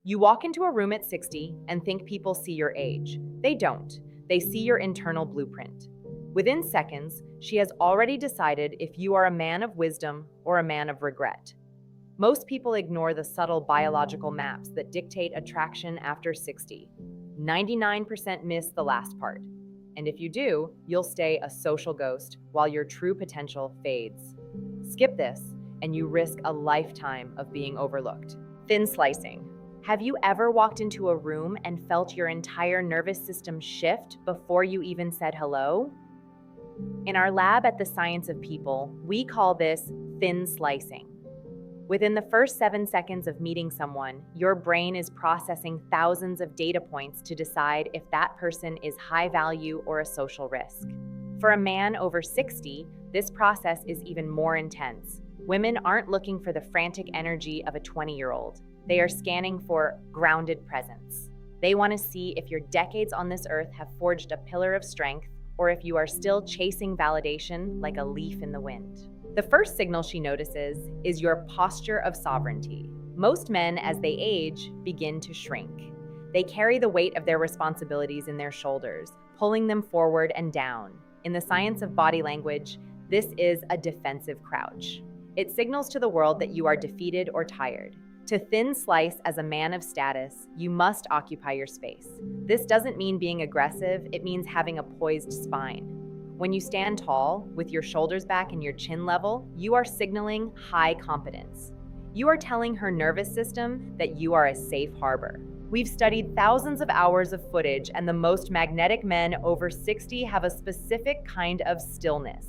You walk into a room at 60 and think people see your age. They don't. They see your internal blueprint. Within seconds, she has already decided if you are a man of wisdom or a man of regret. Most people ignore the subtle biological maps that dictate attraction after 60. 99% miss the last part. And if you do, you'll stay a social ghost while your true potential fades. Skip this, and you risk a lifetime of being overlooked. Thin slicing. Have you ever walked into a room and felt your entire nervous system shift before you even said hello? In our lab at the Science of People, we call this thin slicing. Within the first 7 seconds of meeting someone, your brain is processing thousands of data points to decide if that person is high value or a social risk. For a man over 60, this process is even more intense. Women aren't looking for the frantic energy of a 20-year-old. They are scanning for grounded presence. They want to see if your decades on this earth have forged a pillar of strength or if you are still chasing validation like a leaf in the wind. The first signal she notices is your posture of sovereignty. Most men, as they age, begin to shrink. They carry the weight of their responsibilities in their shoulders, pulling them forward and down. In the science of body language, this is a defensive crouch. It signals to the world that you are defeated or tired. To thin slice as a man of status, you must occupy your space. This doesn't mean being aggressive, it means having a poised spine. When you stand tall, with your shoulders back and your chin level, you are signaling high competence. You are telling her nervous system that you are a safe harbor. We've studied thousands of hours of footage, and the most magnetic men over 60 have a specific kind of stillness.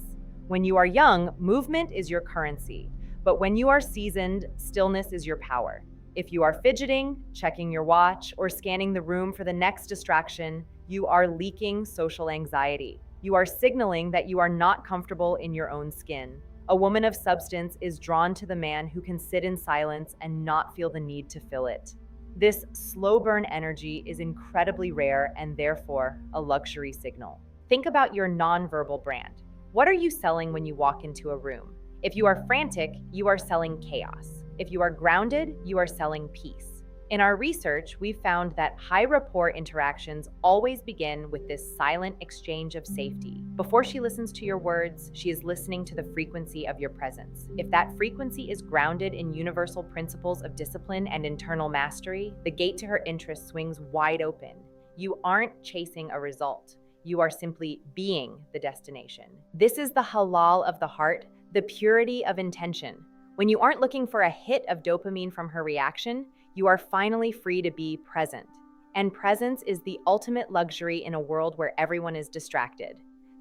When you are young, movement is your currency. But when you are seasoned, stillness is your power. If you are fidgeting, checking your watch, or scanning the room for the next distraction, you are leaking social anxiety. You are signaling that you are not comfortable in your own skin. A woman of substance is drawn to the man who can sit in silence and not feel the need to fill it. This slow burn energy is incredibly rare and therefore a luxury signal. Think about your nonverbal brand. What are you selling when you walk into a room? If you are frantic, you are selling chaos. If you are grounded, you are selling peace. In our research, we've found that high rapport interactions always begin with this silent exchange of safety. Before she listens to your words, she is listening to the frequency of your presence. If that frequency is grounded in universal principles of discipline and internal mastery, the gate to her interest swings wide open. You aren't chasing a result. You are simply being the destination. This is the halal of the heart, the purity of intention. When you aren't looking for a hit of dopamine from her reaction, you are finally free to be present. And presence is the ultimate luxury in a world where everyone is distracted.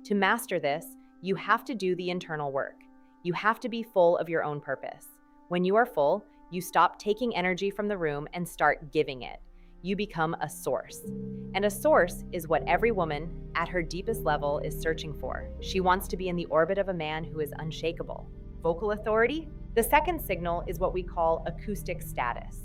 To master this, you have to do the internal work. You have to be full of your own purpose. When you are full, you stop taking energy from the room and start giving it. You become a source. And a source is what every woman, at her deepest level, is searching for. She wants to be in the orbit of a man who is unshakable. Vocal authority? The second signal is what we call acoustic status.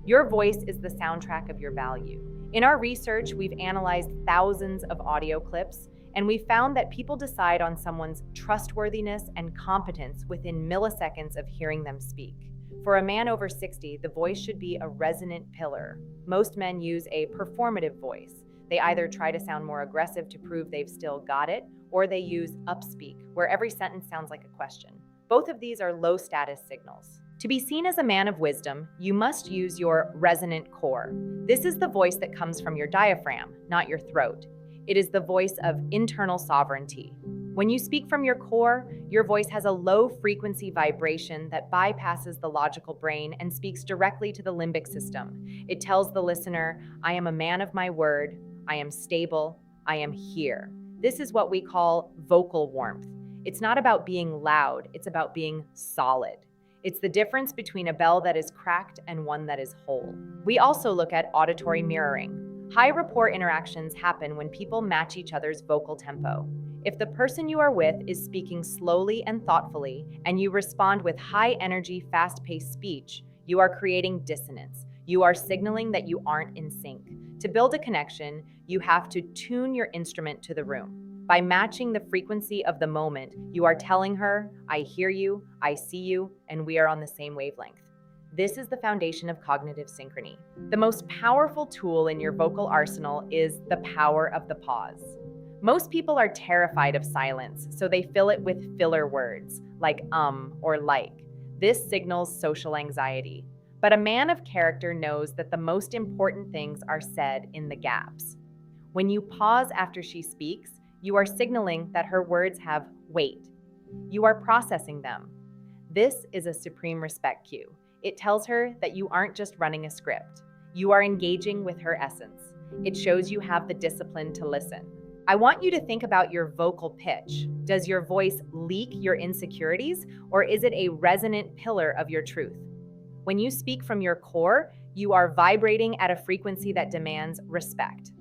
Your voice is the soundtrack of your value. In our research, we've analyzed thousands of audio clips, and we found that people decide on someone's trustworthiness and competence within milliseconds of hearing them speak. For a man over 60, the voice should be a resonant pillar. Most men use a performative voice. They either try to sound more aggressive to prove they've still got it, or they use upspeak, where every sentence sounds like a question. Both of these are low status signals. To be seen as a man of wisdom, you must use your resonant core. This is the voice that comes from your diaphragm, not your throat. It is the voice of internal sovereignty. When you speak from your core, your voice has a low frequency vibration that bypasses the logical brain and speaks directly to the limbic system. It tells the listener, I am a man of my word, I am stable, I am here. This is what we call vocal warmth. It's not about being loud, it's about being solid. It's the difference between a bell that is cracked and one that is whole. We also look at auditory mirroring. High rapport interactions happen when people match each other's vocal tempo. If the person you are with is speaking slowly and thoughtfully, and you respond with high energy, fast-paced speech, you are creating dissonance. You are signaling that you aren't in sync. To build a connection, you have to tune your instrument to the room. By matching the frequency of the moment, you are telling her, I hear you, I see you, and we are on the same wavelength. This is the foundation of cognitive synchrony. The most powerful tool in your vocal arsenal is the power of the pause. Most people are terrified of silence, so they fill it with filler words like or like. This signals social anxiety. But a man of character knows that the most important things are said in the gaps. When you pause after she speaks, you are signaling that her words have weight. You are processing them. This is a supreme respect cue. It tells her that you aren't just running a script. You are engaging with her essence. It shows you have the discipline to listen. I want you to think about your vocal pitch. Does your voice leak your insecurities, or is it a resonant pillar of your truth? When you speak from your core, you are vibrating at a frequency that demands respect.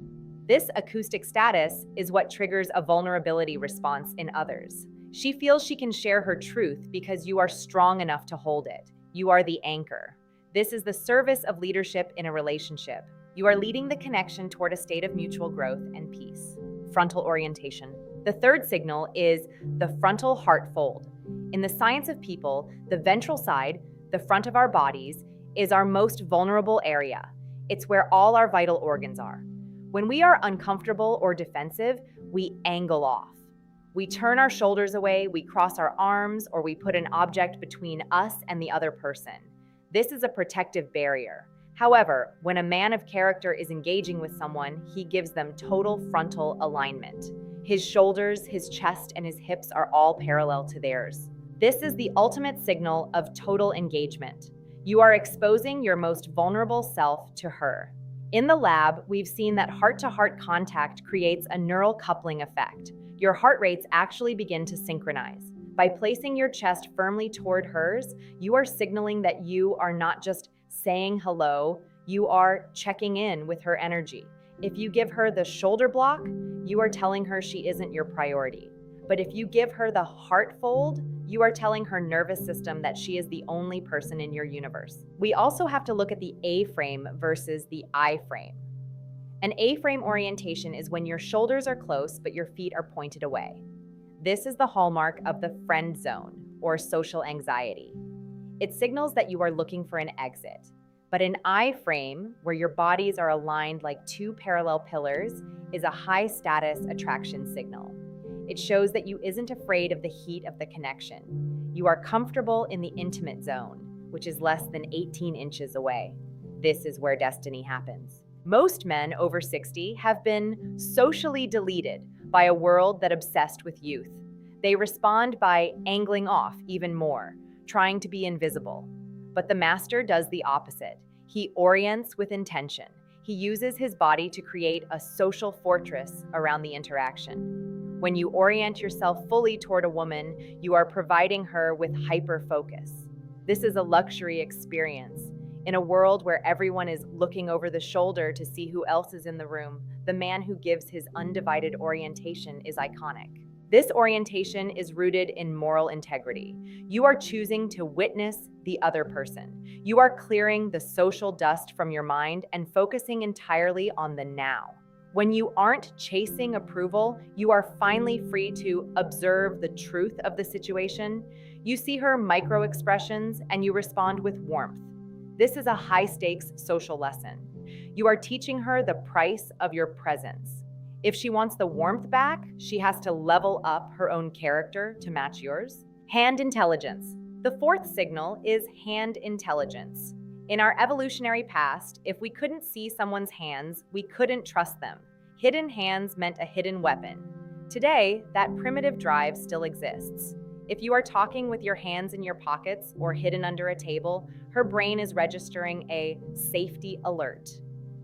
This acoustic status is what triggers a vulnerability response in others. She feels she can share her truth because you are strong enough to hold it. You are the anchor. This is the service of leadership in a relationship. You are leading the connection toward a state of mutual growth and peace. Frontal orientation. The third signal is the frontal heart fold. In the science of people, the ventral side, the front of our bodies, is our most vulnerable area. It's where all our vital organs are. When we are uncomfortable or defensive, we angle off. We turn our shoulders away, we cross our arms, or we put an object between us and the other person. This is a protective barrier. However, when a man of character is engaging with someone, he gives them total frontal alignment. His shoulders, his chest, and his hips are all parallel to theirs. This is the ultimate signal of total engagement. You are exposing your most vulnerable self to her. In the lab, we've seen that heart-to-heart contact creates a neural coupling effect. Your heart rates actually begin to synchronize. By placing your chest firmly toward hers, you are signaling that you are not just saying hello, you are checking in with her energy. If you give her the shoulder block, you are telling her she isn't your priority. But if you give her the heart fold, you are telling her nervous system that she is the only person in your universe. We also have to look at the A-frame versus the I-frame. An A-frame orientation is when your shoulders are close but your feet are pointed away. This is the hallmark of the friend zone, or social anxiety. It signals that you are looking for an exit. But an I-frame, where your bodies are aligned like two parallel pillars, is a high-status attraction signal. It shows that you isn't afraid of the heat of the connection. You are comfortable in the intimate zone, which is less than 18 inches away. This is where destiny happens. Most men over 60 have been socially deleted by a world that obsessed with youth. They respond by angling off even more, trying to be invisible. But the master does the opposite. He orients with intention. He uses his body to create a social fortress around the interaction. When you orient yourself fully toward a woman, you are providing her with hyper-focus. This is a luxury experience. In a world where everyone is looking over the shoulder to see who else is in the room, the man who gives his undivided orientation is iconic. This orientation is rooted in moral integrity. You are choosing to witness the other person. You are clearing the social dust from your mind and focusing entirely on the now. When you aren't chasing approval, you are finally free to observe the truth of the situation. You see her micro-expressions and you respond with warmth. This is a high-stakes social lesson. You are teaching her the price of your presence. If she wants the warmth back, she has to level up her own character to match yours. Hand intelligence. The fourth signal is hand intelligence. In our evolutionary past, if we couldn't see someone's hands, we couldn't trust them. Hidden hands meant a hidden weapon. Today, that primitive drive still exists. If you are talking with your hands in your pockets or hidden under a table, her brain is registering a safety alert.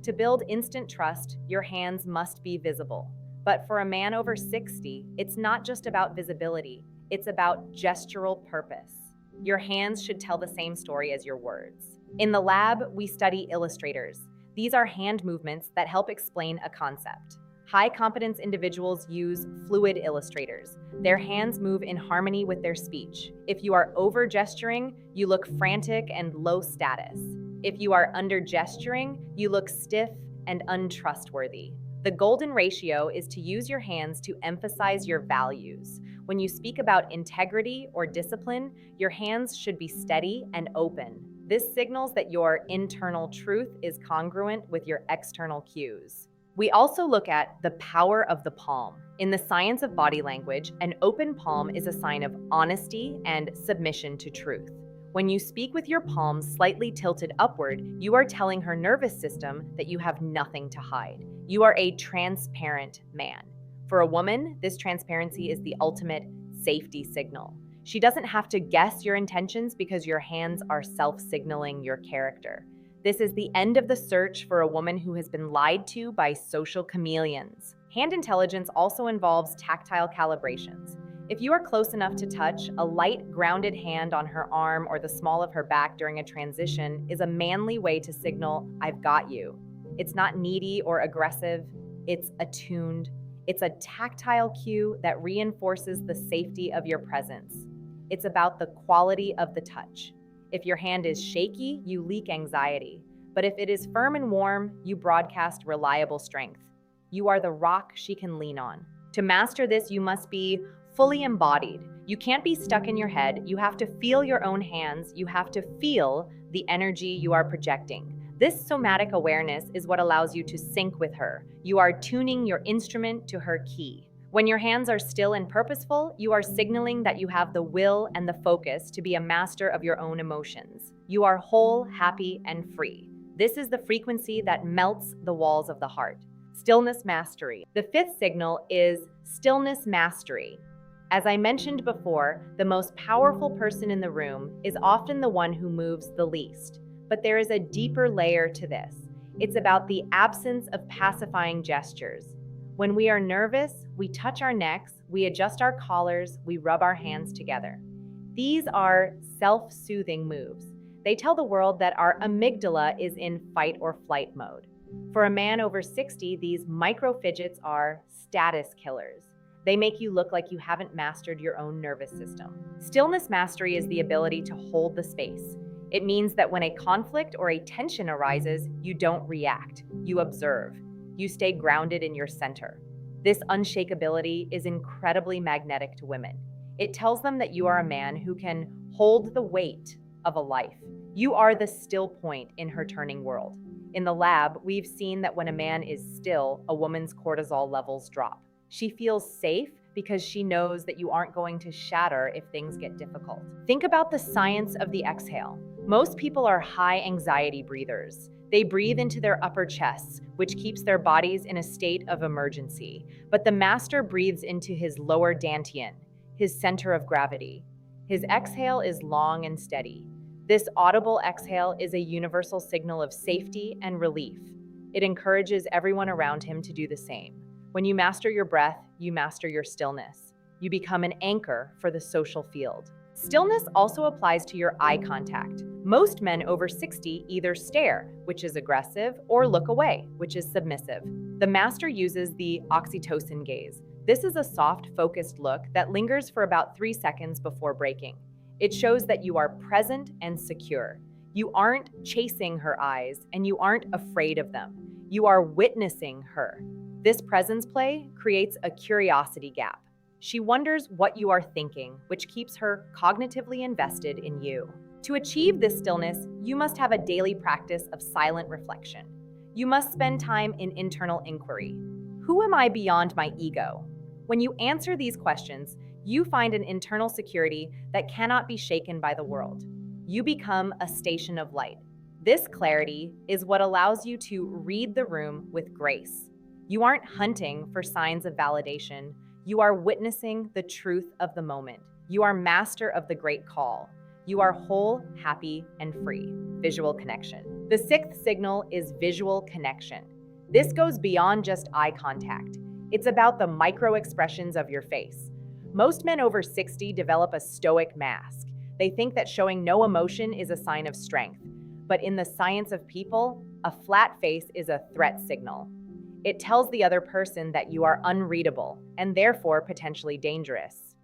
To build instant trust, your hands must be visible. But for a man over 60, it's not just about visibility, it's about gestural purpose. Your hands should tell the same story as your words. In the lab, we study illustrators. These are hand movements that help explain a concept. High-competence individuals use fluid illustrators. Their hands move in harmony with their speech. If you are over-gesturing, you look frantic and low status. If you are under-gesturing, you look stiff and untrustworthy. The golden ratio is to use your hands to emphasize your values. When you speak about integrity or discipline, your hands should be steady and open. This signals that your internal truth is congruent with your external cues. We also look at the power of the palm. In the science of body language, an open palm is a sign of honesty and submission to truth. When you speak with your palms slightly tilted upward, you are telling her nervous system that you have nothing to hide. You are a transparent man. For a woman, this transparency is the ultimate safety signal. She doesn't have to guess your intentions because your hands are self-signaling your character. This is the end of the search for a woman who has been lied to by social chameleons. Hand intelligence also involves tactile calibrations. If you are close enough to touch, a light, grounded hand on her arm or the small of her back during a transition is a manly way to signal, "I've got you." It's not needy or aggressive, it's attuned. It's a tactile cue that reinforces the safety of your presence. It's about the quality of the touch. If your hand is shaky, you leak anxiety. But if it is firm and warm, you broadcast reliable strength. You are the rock she can lean on. To master this, you must be fully embodied. You can't be stuck in your head. You have to feel your own hands. You have to feel the energy you are projecting. This somatic awareness is what allows you to sync with her. You are tuning your instrument to her key. When your hands are still and purposeful, you are signaling that you have the will and the focus to be a master of your own emotions. You are whole, happy, and free. This is the frequency that melts the walls of the heart. Stillness mastery. The fifth signal is stillness mastery. As I mentioned before, the most powerful person in the room is often the one who moves the least. But there is a deeper layer to this. It's about the absence of pacifying gestures. When we are nervous, we touch our necks, we adjust our collars, we rub our hands together. These are self-soothing moves. They tell the world that our amygdala is in fight or flight mode. For a man over 60, these micro fidgets are status killers. They make you look like you haven't mastered your own nervous system. Stillness mastery is the ability to hold the space. It means that when a conflict or a tension arises, you don't react, you observe. You stay grounded in your center. This unshakability is incredibly magnetic to women. It tells them that you are a man who can hold the weight of a life. You are the still point in her turning world. In the lab, we've seen that when a man is still, a woman's cortisol levels drop. She feels safe because she knows that you aren't going to shatter if things get difficult. Think about the science of the exhale. Most people are high anxiety breathers. They breathe into their upper chests, which keeps their bodies in a state of emergency. But the master breathes into his lower dantian, his center of gravity. His exhale is long and steady. This audible exhale is a universal signal of safety and relief. It encourages everyone around him to do the same. When you master your breath, you master your stillness. You become an anchor for the social field. Stillness also applies to your eye contact. Most men over 60 either stare, which is aggressive, or look away, which is submissive. The master uses the oxytocin gaze. This is a soft, focused look that lingers for about 3 seconds before breaking. It shows that you are present and secure. You aren't chasing her eyes, and you aren't afraid of them. You are witnessing her. This presence play creates a curiosity gap. She wonders what you are thinking, which keeps her cognitively invested in you. To achieve this stillness, you must have a daily practice of silent reflection. You must spend time in internal inquiry. Who am I beyond my ego? When you answer these questions, you find an internal security that cannot be shaken by the world. You become a station of light. This clarity is what allows you to read the room with grace. You aren't hunting for signs of validation. You are witnessing the truth of the moment. You are master of the great call. You are whole, happy, and free. Visual connection. The sixth signal is visual connection. This goes beyond just eye contact. It's about the micro expressions of your face. Most men over 60 develop a stoic mask. They think that showing no emotion is a sign of strength. But in the science of people, a flat face is a threat signal. It tells the other person that you are unreadable and therefore potentially dangerous.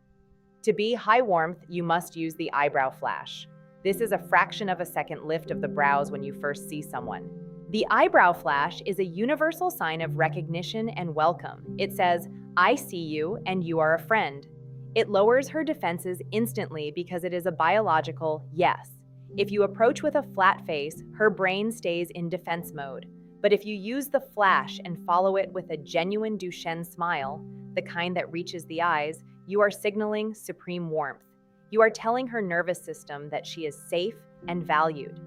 To be high warmth, you must use the eyebrow flash. This is a fraction of a second lift of the brows when you first see someone. The eyebrow flash is a universal sign of recognition and welcome. It says, "I see you and you are a friend." It lowers her defenses instantly because it is a biological yes. If you approach with a flat face, her brain stays in defense mode. But if you use the flash and follow it with a genuine Duchenne smile, the kind that reaches the eyes, you are signaling supreme warmth. You are telling her nervous system that she is safe and valued.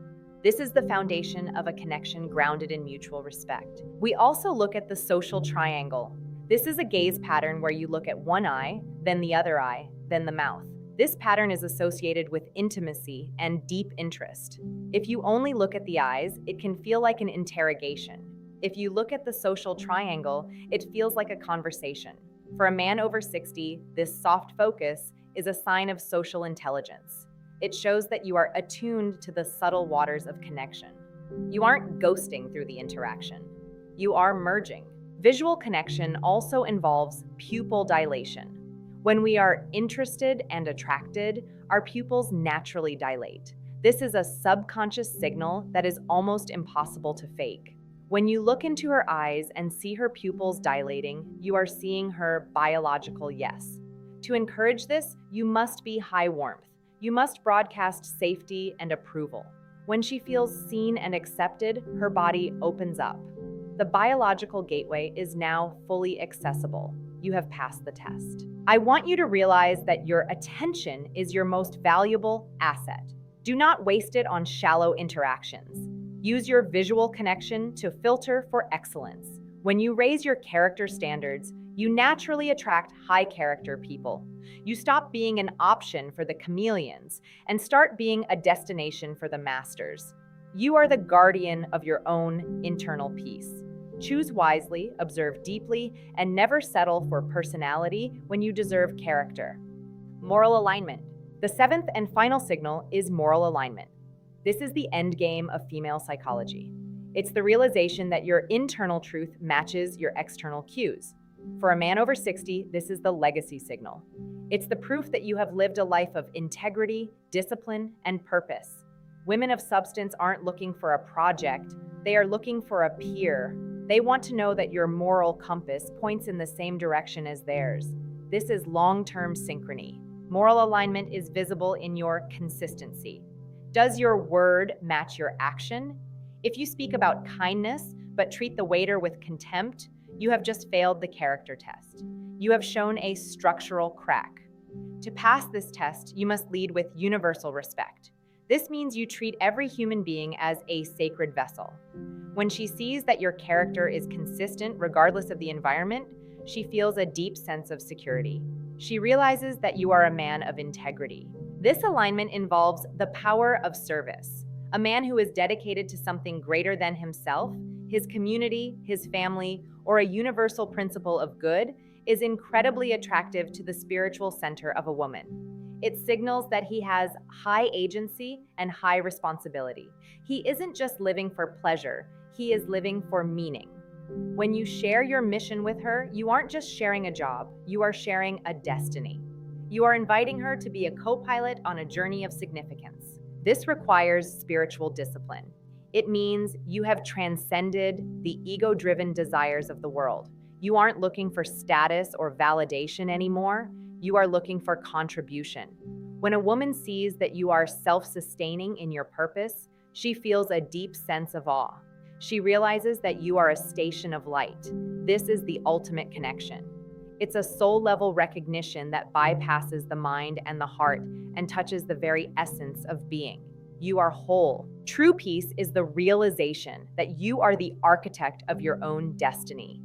This is the foundation of a connection grounded in mutual respect. We also look at the social triangle. This is a gaze pattern where you look at one eye, then the other eye, then the mouth. This pattern is associated with intimacy and deep interest. If you only look at the eyes, it can feel like an interrogation. If you look at the social triangle, it feels like a conversation. For a man over 60, this soft focus is a sign of social intelligence. It shows that you are attuned to the subtle waters of connection. You aren't ghosting through the interaction. You are merging. Visual connection also involves pupil dilation. When we are interested and attracted, our pupils naturally dilate. This is a subconscious signal that is almost impossible to fake. When you look into her eyes and see her pupils dilating, you are seeing her biological yes. To encourage this, you must be high warmth. You must broadcast safety and approval. When she feels seen and accepted, her body opens up. The biological gateway is now fully accessible. You have passed the test. I want you to realize that your attention is your most valuable asset. Do not waste it on shallow interactions. Use your visual connection to filter for excellence. When you raise your character standards, you naturally attract high-character people. You stop being an option for the chameleons and start being a destination for the masters. You are the guardian of your own internal peace. Choose wisely, observe deeply, and never settle for personality when you deserve character. Moral alignment. The seventh and final signal is moral alignment. This is the end game of female psychology. It's the realization that your internal truth matches your external cues. For a man over 60, this is the legacy signal. It's the proof that you have lived a life of integrity, discipline, and purpose. Women of substance aren't looking for a project, they are looking for a peer. They want to know that your moral compass points in the same direction as theirs. This is long-term synchrony. Moral alignment is visible in your consistency. Does your word match your action? If you speak about kindness, but treat the waiter with contempt, you have just failed the character test. You have shown a structural crack. To pass this test, you must lead with universal respect. This means you treat every human being as a sacred vessel. When she sees that your character is consistent regardless of the environment, she feels a deep sense of security. She realizes that you are a man of integrity. This alignment involves the power of service. A man who is dedicated to something greater than himself, his community, his family, or a universal principle of good is incredibly attractive to the spiritual center of a woman. It signals that he has high agency and high responsibility. He isn't just living for pleasure, he is living for meaning. When you share your mission with her, you aren't just sharing a job, you are sharing a destiny. You are inviting her to be a co-pilot on a journey of significance. This requires spiritual discipline. It means you have transcended the ego-driven desires of the world. You aren't looking for status or validation anymore. You are looking for contribution. When a woman sees that you are self-sustaining in your purpose, she feels a deep sense of awe. She realizes that you are a station of light. This is the ultimate connection. It's a soul-level recognition that bypasses the mind and the heart and touches the very essence of being. You are whole. True peace is the realization that you are the architect of your own destiny.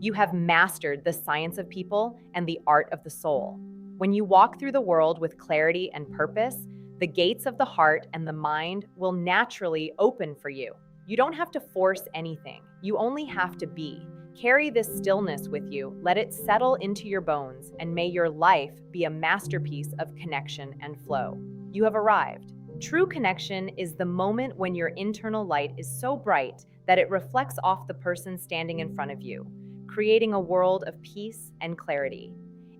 You have mastered the science of people and the art of the soul. When you walk through the world with clarity and purpose, the gates of the heart and the mind will naturally open for you. You don't have to force anything. You only have to be. Carry this stillness with you, let it settle into your bones, and may your life be a masterpiece of connection and flow. You have arrived. True connection is the moment when your internal light is so bright that it reflects off the person standing in front of you, creating a world of peace and clarity.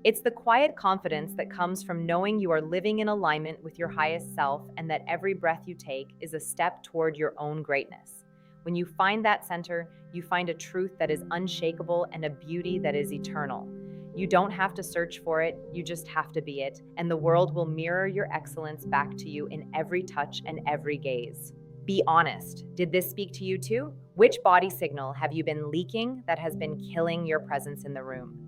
It's the quiet confidence that comes from knowing you are living in alignment with your highest self and that every breath you take is a step toward your own greatness. When you find that center, you find a truth that is unshakable and a beauty that is eternal. You don't have to search for it, you just have to be it, and the world will mirror your excellence back to you in every touch and every gaze. Be honest. Did this speak to you too? Which body signal have you been leaking that has been killing your presence in the room?